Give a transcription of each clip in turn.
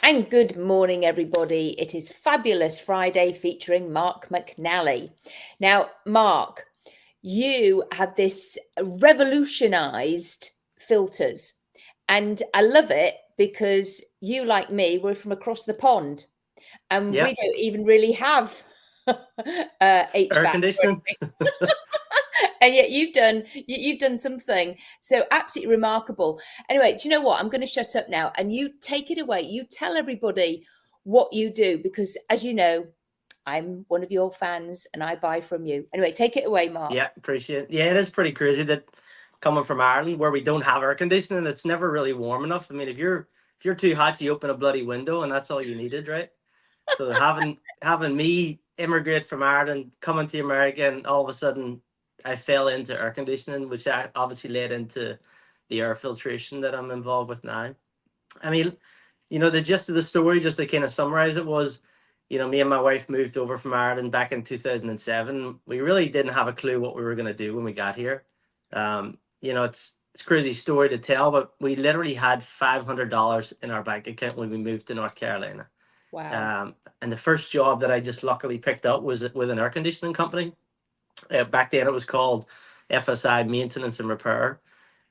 And good morning, everybody. It is Fabulous Friday featuring Mark McNally. Now, Mark, you have this revolutionized filters, and I love it because you, like me, we're from across the pond and Yeah, we don't even really have air HVAC or conditioning. anything. And yet you've done something so absolutely remarkable. Anyway, do you know what? I'm going to shut up now and you take it away. You tell everybody what you do because, as you know, I'm one of your fans and I buy from you. Anyway, take it away, Mark. Yeah, appreciate it. Yeah, it is pretty crazy that coming from Ireland where we don't have air conditioning, it's never really warm enough. I mean, if you're too hot, you open a bloody window and that's all you needed, right? So having me immigrate from Ireland, coming to America, and all of a sudden I fell into air conditioning, which obviously led into the air filtration that I'm involved with now. I mean, the gist of the story, just to kind of summarize it, was, me and my wife moved over from Ireland back in 2007. We really didn't have a clue what we were going to do when we got here. It's a crazy story to tell, but we literally had $500 in our bank account when we moved to North Carolina. Wow. And the first job that I just luckily picked up was with an air conditioning company. Back then, it was called FSI Maintenance and Repair.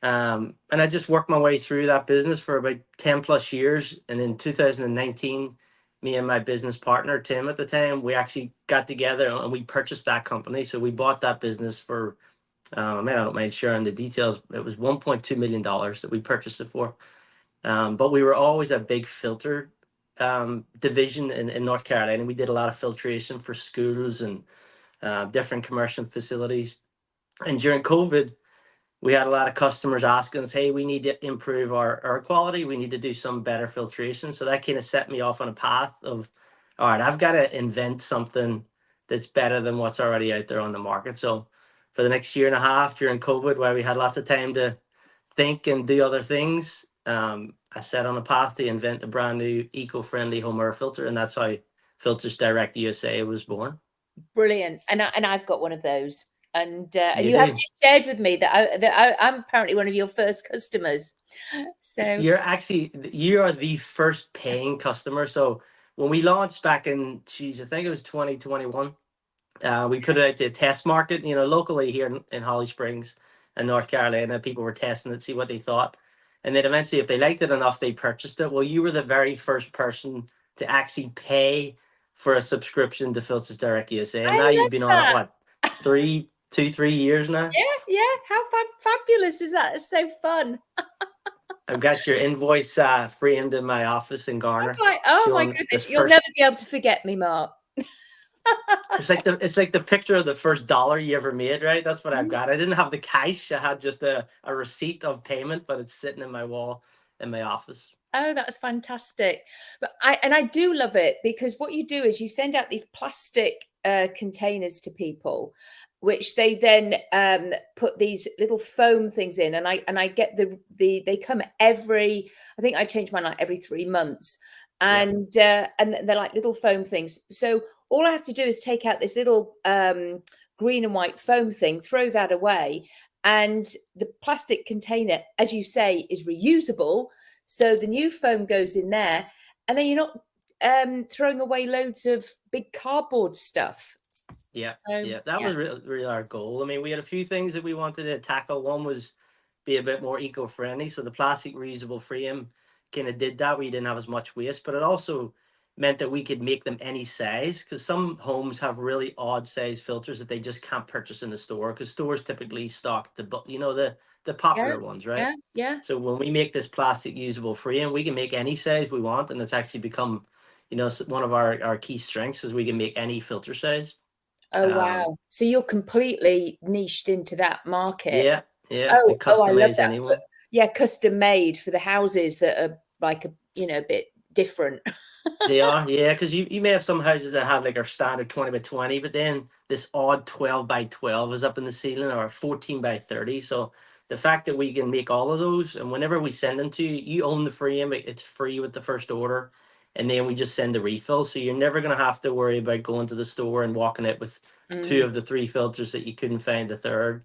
And I just worked my way through that business for about 10 plus years. And in 2019, me and my business partner, Tim, at the time, we actually got together and we purchased that company. So we bought that business for, I don't mind sharing the details. It was $1.2 million that we purchased it for. But we were always a big filter division in North Carolina. We did a lot of filtration for schools and different commercial facilities. And during COVID, we had a lot of customers asking us, hey, we need to improve our air quality. We need to do some better filtration. So that kind of set me off on a path of, all right, I've got to invent something that's better than what's already out there on the market. So for the next year and a half during COVID, where we had lots of time to think and do other things, I set on a path to invent a brand new eco-friendly home air filter. And that's how Filters Direct USA was born. Brilliant. And I've got one of those. And You you have do. just shared with me I'm apparently one of your first customers. So You are the first paying customer. So when we launched back in, geez, I think it was 2021, we put it out to a test market, locally here in Holly Springs in North Carolina. People were testing it, see what they thought. And then eventually, if they liked it enough, they purchased it. Well, you were the very first person to actually pay for a subscription to Filters Direct USA. And I now you've love been on it, that. what, 3 years now? Yeah, yeah. How fabulous is that? It's so fun. I've got your invoice framed in my office in Garner, Oh my showing the goodness, you'll first. never be able to forget me, Mark. It's like the picture of the first dollar you ever made, right? That's what I've got. I didn't have the cash. I had just a receipt of payment, but it's sitting in my wall in my office. Oh, that's fantastic. But I do love it because what you do is you send out these plastic containers to people, which they then put these little foam things in, and I get they come every, I think I change mine like every 3 months, Yeah, and they're like little foam things. So all I have to do is take out this little green and white foam thing, throw that away, and the plastic container, as you say, is reusable. So the new foam goes in there, and then you're not throwing away loads of big cardboard stuff. yeah, So yeah. That yeah, was really our goal. I mean, we had a few things that we wanted to tackle. One was be a bit more eco-friendly. So the plastic reusable frame kind of did that. We didn't have as much waste, but it also meant that we could make them any size because some homes have really odd size filters that they just can't purchase in the store because stores typically stock the yeah, popular ones, right? yeah, yeah. So when we make this plastic usable frame, we can make any size we want, and it's actually become, one of our key strengths is we can make any filter size. Oh Um, wow! So you're completely niched into that market. yeah, yeah, we Oh, I love customize that. anyone. Yeah, custom made for the houses that are like a bit different. They are, yeah, because you may have some houses that have like our standard 20 by 20, but then this odd 12 by 12 is up in the ceiling or a 14 by 30. So the fact that we can make all of those and whenever we send them to you, you own the frame, it's free with the first order. And then we just send the refill. So you're never going to have to worry about going to the store and walking out with two Mm. of the three filters that you couldn't find the third.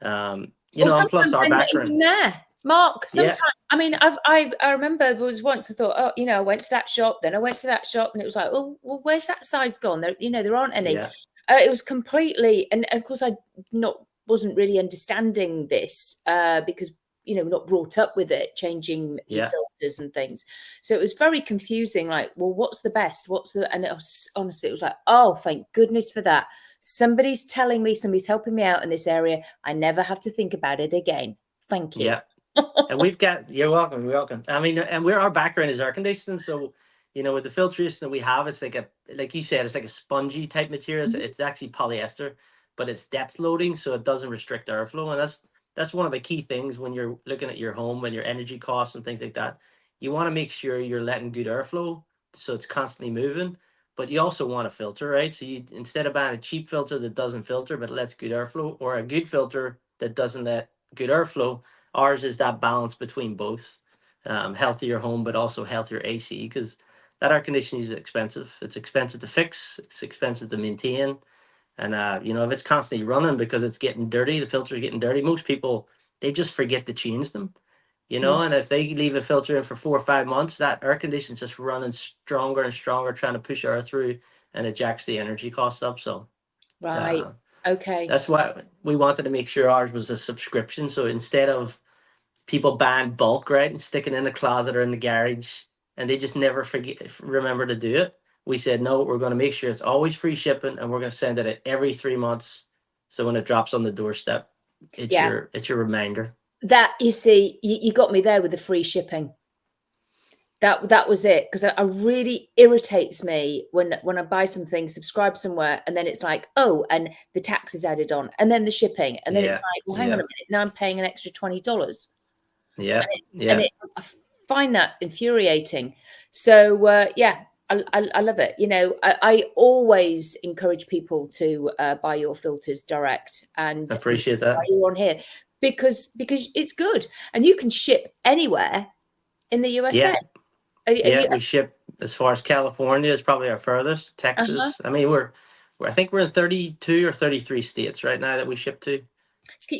Or And plus sometimes our they're not background. even there. Mark, Yeah, sometimes, I mean, I remember there was once I thought, oh, I went to that shop, then I went to that shop, and it was like, oh, well, where's that size gone? There aren't any. yeah, It was completely, and of course, I not wasn't really understanding this because not brought up with it, changing your yeah. filters and things. So it was very confusing. Like, well, what's the best? And it was, honestly, it was like, oh, thank goodness for that. Somebody's telling me, somebody's helping me out in this area. I never have to think about it again. Thank you. Yeah. And we've got, you're welcome, you're welcome. I mean, and our background is air conditioning. So, with the filtration that we have, it's like you said, it's like a spongy type material. Mhm. It's actually polyester, but it's depth loading. So it doesn't restrict airflow. And that's one of the key things when you're looking at your home and your energy costs and things like that. You want to make sure you're letting good airflow. So it's constantly moving, but you also want a filter, right? So you, instead of buying a cheap filter that doesn't filter, but lets good airflow, or a good filter that doesn't let good airflow, ours is that balance between both. Healthier home, but also healthier AC, because that air conditioning is expensive. It's expensive to fix. It's expensive to maintain. And if it's constantly running because it's getting dirty, the filter's getting dirty. Most people, they just forget to change them. Yeah. And if they leave a filter in for 4 or 5 months, that air conditioning's just running stronger and stronger, trying to push air through, and it jacks the energy costs up. So Right. uh, Okay. that's why we wanted to make sure ours was a subscription. So instead of people buying bulk, right, and sticking in the closet or in the garage, and they just never remember to do it. We said no, we're going to make sure it's always free shipping, and we're going to send it at every 3 months. So when it drops on the doorstep, it's Yeah. your reminder. That, you see, you got me there with the free shipping. That was it, because I really irritates me when I buy something, subscribe somewhere, and then it's like, oh, and the tax is added on, and then the shipping, and then it's Yeah, like, well, hang on a yeah, minute, now I'm paying an extra $20, yeah, and yeah. I find that infuriating. So yeah, I love it. I always encourage people to buy your filters direct I and appreciate buy that. you on here, because it's good, and you can ship anywhere in the USA. Yeah, Are yeah. you? We ship as far as California is probably our furthest. Uh-huh. Texas. I mean, I think we're in 32 or 33 states right now that we ship to.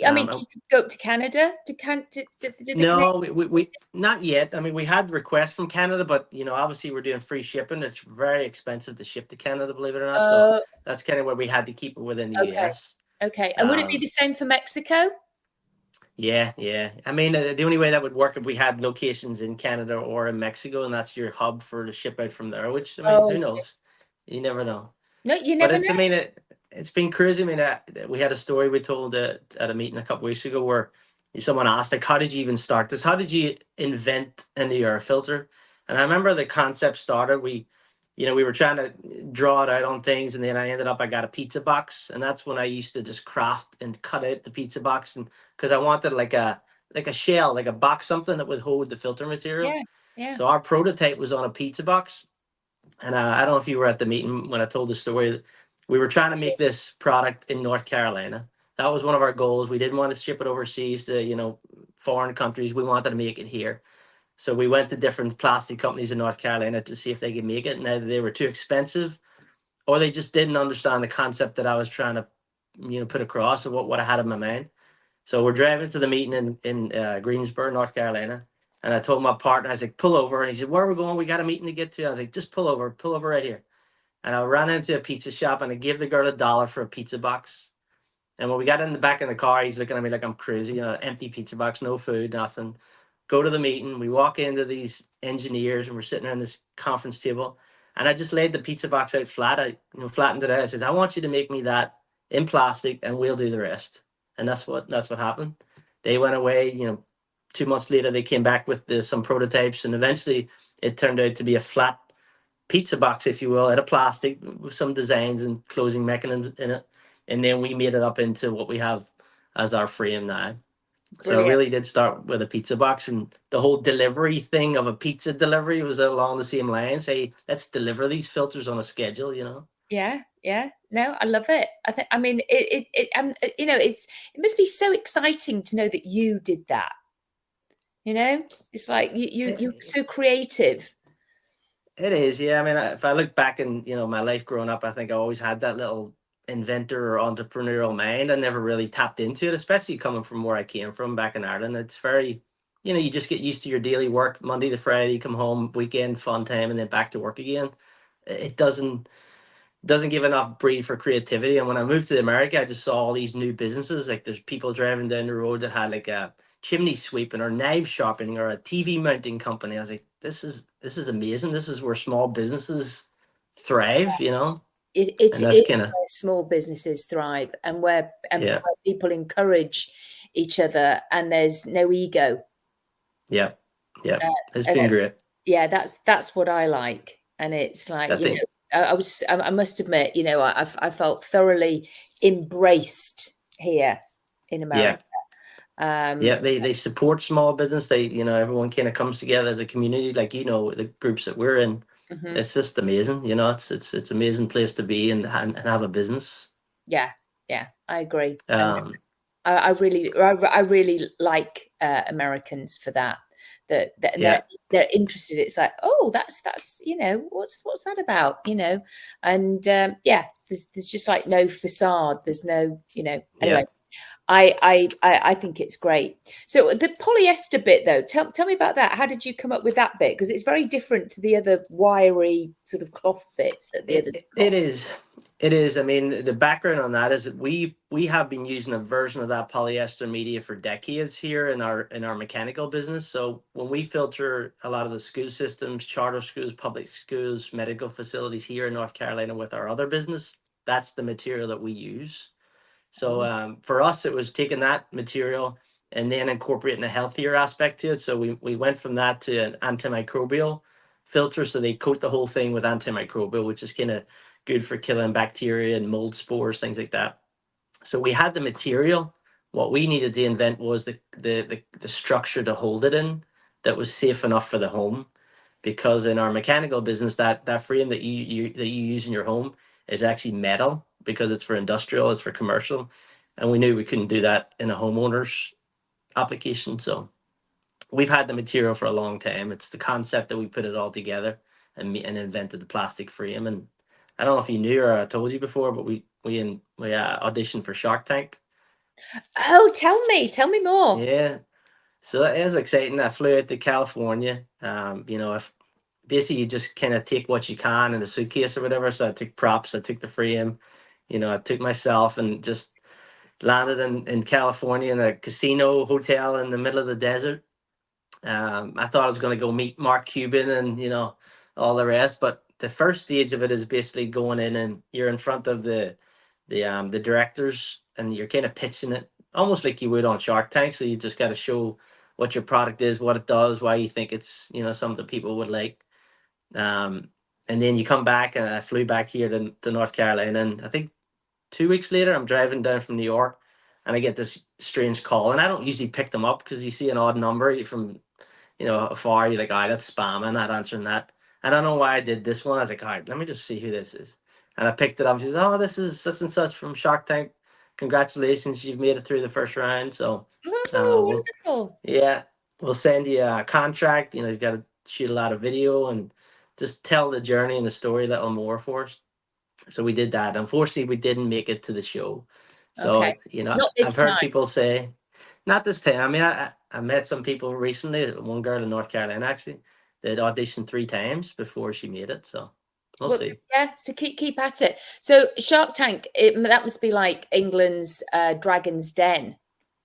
I mean, And you could go up to Canada to the Canadian. no, we not yet. I mean, we had requests from Canada, but obviously we're doing free shipping. It's very expensive to ship to Canada, believe it or not. So Oh, that's kind of where we had to keep it within the okay, US. okay. And would it be Um, the same for Mexico? yeah, yeah. I mean, the only way that would work if we had locations in Canada or in Mexico, and that's your hub for the ship out from there. Which, I mean, Oh, I who see. knows? You never know. No, you But never it's, I know. mean, it's been crazy. I mean, we had a story we told at a meeting a couple weeks ago where someone asked, like, how did you even start this? How did you invent an air filter? And I remember the concept started. We were trying to draw it out on things, and then I got a pizza box, and that's when I used to just craft and cut out the pizza box, and because I wanted like a shell, like a box, something that would hold the filter material. Yeah, yeah. So our prototype was on a pizza box, and I don't know if you were at the meeting when I told the story. We were trying to make Yes. this product in North Carolina. That was one of our goals. We didn't want to ship it overseas to, foreign countries. We wanted to make it here. So we went to different plastic companies in North Carolina to see if they could make it. And either they were too expensive, or they just didn't understand the concept that I was trying to, put across, or what I had in my mind. So we're driving to the meeting in Greensboro, North Carolina. And I told my partner, I was like, pull over. And he said, where are we going? We got a meeting to get to. I was like, just pull over right here. And I ran into a pizza shop, and I gave the girl $1 for a pizza box. And when we got in the back of the car, he's looking at me like I'm crazy, empty pizza box, no food, nothing. Go to the meeting. We walk into these engineers, and we're sitting around this conference table. And I just laid the pizza box out flat. Flattened it out. I says, I want you to make me that in plastic, and we'll do the rest. And that's what happened. They went away. 2 months later, they came back with some prototypes, and eventually it turned out to be a flat pizza box, if you will, out of plastic with some designs and closing mechanisms in it. And then we made it up into what we have as our frame now. So it Brilliant. really did start with a pizza box, and the whole delivery thing of a pizza delivery was along the same lines. Hey, let's deliver these filters on a schedule. Yeah, yeah. No, I love it. I mean, it must be so exciting to know that you did that. It's like you're It, so creative. it is, yeah. I mean, if I look back in my life growing up, I think I always had that little inventor or entrepreneurial mind. I never really tapped into it, especially coming from where I came from back in Ireland. It's very you just get used to your daily work, Monday to Friday, come home, weekend, fun time, and then back to work again. It doesn't give enough breathe for creativity. And when I moved to America, I just saw all these new businesses. Like there's people driving down the road that had like a chimney sweeping or knife sharpening or a TV mounting company. I was like, this is amazing. This is where small businesses thrive. It And that's is kind of where small businesses thrive, and where yeah, people encourage each other, and there's no ego. yeah, yeah. Uh, It's and been great. yeah, that's what I like. And it's like, I think I must admit, I felt thoroughly embraced here in yeah. America. Um, Yeah, they support small business. Everyone kind of comes together as a community, like the groups that we're in. mhm. It's just amazing. It's amazing place to be and have a business. Yeah, yeah, I agree. And Um, I really like Americans for that. And yeah, they're interested. It's like, oh, that's what's that about? And yeah, there's just like no facade. There's no yeah. anyway. I think it's great. So the polyester bit, though, tell me about that. How did you come up with that bit? Because it's very different to the other wiry sort of cloth bits that the others have It got. is. It is. I mean, the background on that is that we have been using a version of that polyester media for decades here in our mechanical business. So when we filter a lot of the school systems, charter schools, public schools, medical facilities here in North Carolina with our other business, that's the material that we use. So Oh, for us, it was taking that material and then incorporating a healthier aspect to it. So we went from that to an antimicrobial filter. So they coat the whole thing with antimicrobial, which is kind of good for killing bacteria and mold spores, things like that. So we had the material. What we needed to invent was the structure to hold it in that was safe enough for the home. Because in our mechanical business, that frame that you use in your home is actually metal because it's for industrial, it's for commercial, and we knew we couldn't do that in a homeowner's application. So we've had the material for a long time. It's the concept that we put it all together and invented the plastic frame. And I don't know if you knew or I told you before, but we auditioned for Shark Tank. oh, tell me more. Yeah, so that is exciting. I flew out to California. If basically you just kind of take what you can in a suitcase or whatever. So I took props, I took the frame, I took myself and just landed in California in a casino hotel in the middle of the desert. I thought I was going to go meet Mark Cuban and all the rest, but the first stage of it is basically going in and you're in front of the directors and you're kind of pitching it almost like you would on Shark Tank. So you just got to show what your product is, what it does, why you think it's something people would like. Um, and then you come back, and I flew back here to North Carolina, and I think 2 weeks later, I'm driving down from New York, and I get this strange call, and I don't usually pick them up because you see an odd number from afar. You're like, all right, that's spam. I'm not answering that. I don't know why I did this one. I was like, all right, let me just see who this is. And I picked it up. She says, oh, this is such and such from Shark Tank. Congratulations, you've made it through the first round. So, Oh, we'll wonderful. yeah, we'll send you a contract. You've got to shoot a lot of video and just tell the journey and the story a little more for us. So we did that. Unfortunately, we didn't make it to the show. Okay, So, not I've this heard time. people say, not this time. I mean, I met some people recently, one girl in North Carolina actually, that auditioned 3 times before she made it. So we'll Well, see. yeah. So keep at it. So Shark Tank, that must be like England's Dragon's Den.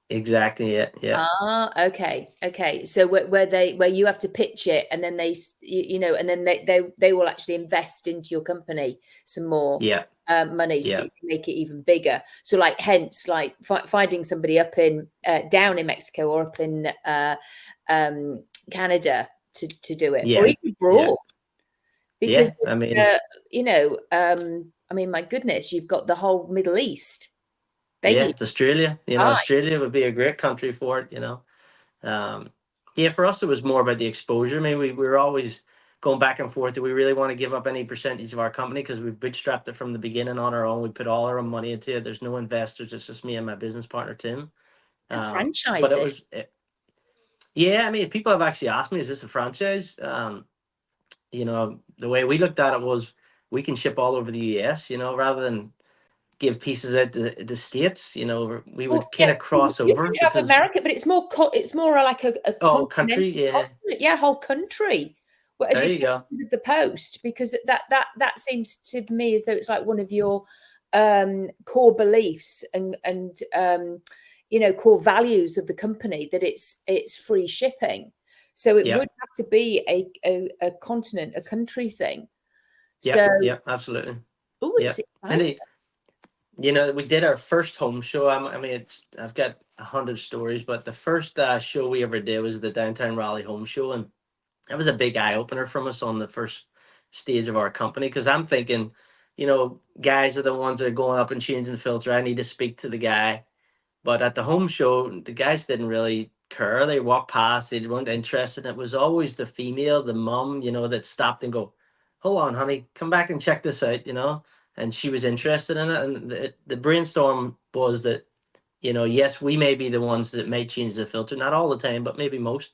Exactly. Yeah. Yeah. Ah, okay, okay. So where you have to pitch it, and then and then they will actually invest into your company some more Yeah. money so that Yeah. you can make it even bigger. So like, hence, like finding somebody up in down in Mexico or up in um, Canada to do it, or Yeah. even Yeah. abroad, because Yeah. I it's mean, I mean, my goodness, you've got the whole Middle East yeah, begging. it's Australia. Hi. Australia would be a great country for it. Um, yeah, for us, it was more about the exposure. I mean, we were always going back and forth. Do we really want to give up any percentage of our company? Because we've bootstrapped it from the beginning on our own. We put all our own money into it. There's no investors. It's just me and my business partner, Tim. And But franchise it it. was, yeah, I mean, people have actually asked me, is this a franchise? The way we looked at it was we can ship all over the US, rather than give pieces out to the States. You know, we Well, would kind yeah, of cross you over could have because, America, but it's more like a oh, country, continental yeah, continent, yeah, whole country. Well, as there you you said, go. because of the post, because that seems to me as though it's like one of your core beliefs and core values of the company, that it's free shipping. So it Yeah, would have to be a continent, a country thing. yeah, So, yeah, absolutely. oh, Yeah, it's and exciting. we did our first home show. I mean, I've got 100 stories, but the first show we ever did was the Downtown Raleigh Home Show, and that was a big eye opener from us on the first stage of our company. Because I'm thinking, guys are the ones that are going up and changing the filter. I need to speak to the guy. But at the home show, the guys didn't really care. They walked past, they weren't interested. It was always the female, the mum, that stopped and go, "Hold on, honey, come back and check this out." And she was interested in it. And the brainstorm was that, yes, we may be the ones that may change the filter, not all the time, but maybe most.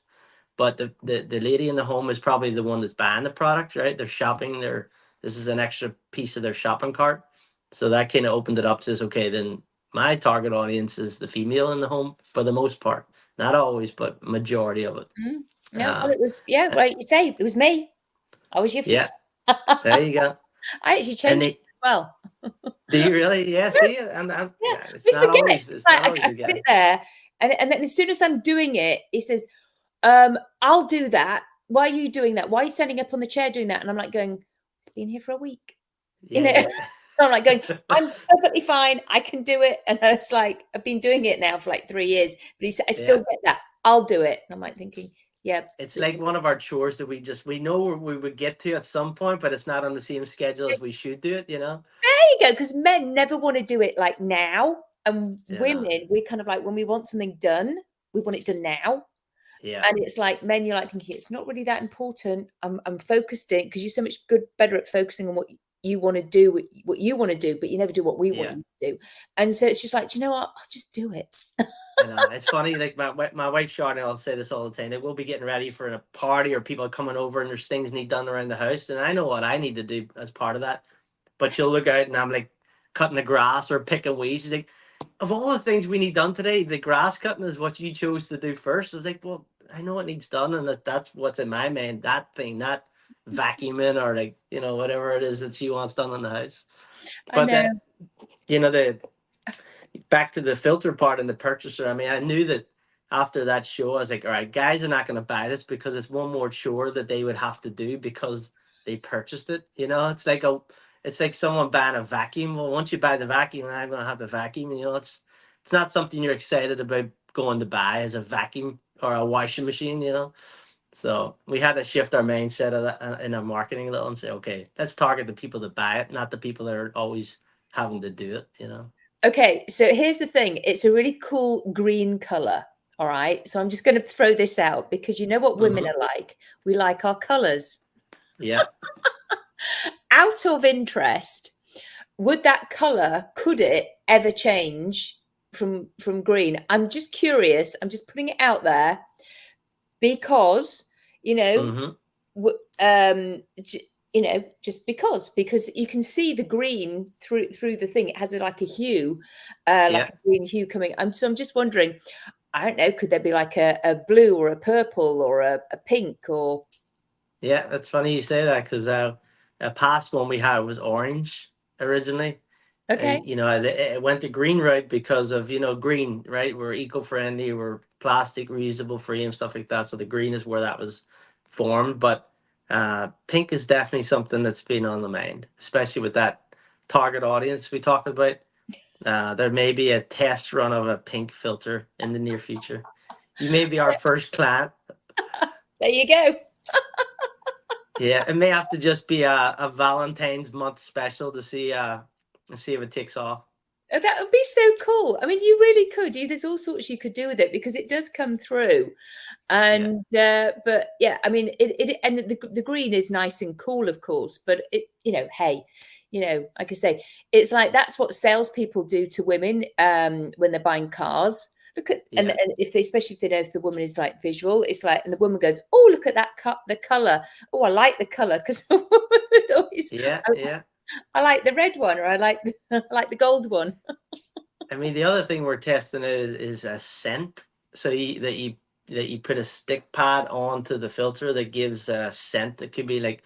But the lady in the home is probably the one that's buying the product, right? They're shopping, this is an extra piece of their shopping cart. So that kind of opened it up to, okay, then my target audience is the female in the home for the most part. Not always, but majority of it. No, well, Uh, it was, yeah, uh, well, you say it was me. I was your yeah, there you go. I actually And changed it as well. do you really? Yeah, see, and Yeah, yeah, it's we not forget. always, It's it's like not always I the put it guy. there, and then as soon as I'm doing it, he says, "I'll do that. Why are you doing that? Why are you standing up on the chair doing that?" And I'm like going, "It's been here for a week." You know, Yeah, I'm like going, yeah, "I'm perfectly fine. I can do it." And it's like I've been doing it now for like 3 years, but he said, "I still yeah. get that. I'll do it." And I'm like thinking, "Yeah." It's like one of our chores that we know we would get to at some point, but it's not on the same schedule as we should do it. There you go, because men never want to do it like now, and Yeah, women, we kind of like when we want something done, we want it done now. yeah, And it's like men, you're like thinking it's not really that important. I'm focused in because you're so much better at focusing on what you want to do, what you want to do, but you never do what we want yeah. you to do. And so it's just like, do you know what? I'll just do it. I know it's funny. Like my wife Sharon, I'll say this all the time. That we'll be getting ready for a party or people coming over, and there's things need done around the house, and I know what I need to do as part of that. But she'll look out, and I'm like cutting the grass or picking weeds. She's like, of all the things we need done today, the grass cutting is what you chose to do first. I was like, well, I know it needs done, and that's what's in my mind. That thing, not vacuuming or like whatever it is that she wants done in the house. I But know. that the back to the filter part and the purchaser. I mean, I knew that after that show, I was like, all right, guys are not going to buy this because it's one more chore that they would have to do because they purchased it. It's like someone buying a vacuum. Well, once you buy the vacuum, I'm going to have the vacuum. It's not something you're excited about going to buy as a vacuum or a washing machine. So we had to shift our mindset of that in our marketing a little and say, okay, let's target the people that buy it, not the people that are always having to do it. Okay, so here's the thing. It's a really cool green color. All right. So I'm just going to throw this out because you know what women Hmm. are like. We like our colors. Yeah. Out of interest, would that color, could it ever change from green? I'm just curious. I'm just putting it out there because you know Hmm. just because you can see the green through the thing. It has like a hue, like Yeah. a green hue coming. I'm just wondering, I don't know, could there be like a blue or a purple or a pink or Yeah. That's funny you say that because a past one we had was orange originally. okay. And, it went the green route because of, green, right? We're eco-friendly, we're plastic reusable free and stuff like that. So the green is where that was formed. But pink is definitely something that's been on the mind, especially with that target audience we talked about. There may be a test run of a pink filter in the near future. You may be our first client. There you go. Yeah, it may have to just be a Valentine's month special to see if it takes off. Oh, that would be so cool. I mean, you really could. There's all sorts you could do with it because it does come through. Yeah, And but yeah, I mean, it and the green is nice and cool, of course. But hey, like I say, it's like that's what salespeople do to women when they're buying cars. Look at yeah, and if they, especially if they know if the woman is like visual, it's like, and the woman goes, "Oh, look at that cut, the color. Oh, I like the color," because yeah, yeah. I like the red one, or I like I like the gold one. I mean, the other thing we're testing is a scent. So that you put a stick pad onto the filter that gives a scent. It could be like,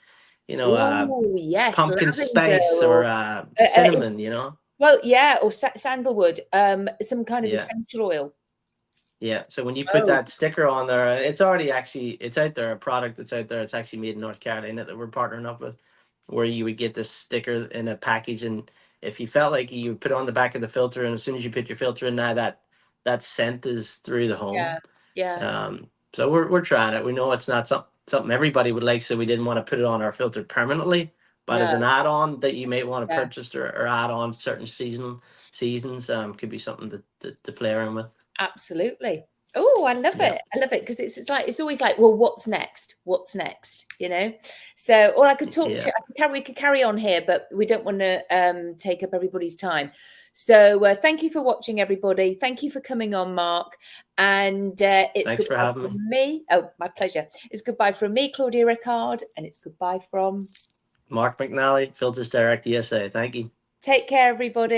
Oh yes, pumpkin lavender spice or or cinnamon. You know. well, yeah, or sandalwood, some kind of Yeah. essential oil. Yeah. So when you put Oh, that sticker on there, it's already actually it's out there. A product that's out there. It's actually made in North Carolina that we're partnering up with, where you would get this sticker in a package, and if you felt like you would put it on the back of the filter, and as soon as you put your filter in, now that scent is through the yeah, home. yeah, So we're trying it. We know it's not something everybody would like, so we didn't want to put it on our filter permanently. But as no, an add-on that you might want to yeah. purchase or add on certain seasons, could be something to play around with. Absolutely. Oh, I love Yeah, it. I love it because it's like it's always like, well, what's next? What's next? You know. So, or I could talk to yeah. we could carry on here, but we don't want to take up everybody's time. So, thank you for watching, everybody. Thank you for coming on, Mark. And it's Thanks for goodbye having from me. me. Oh, my pleasure. It's goodbye from me, Claudia Ricard, and it's goodbye from. Mark McNally, Filters Direct USA. Thank you. Take care, everybody.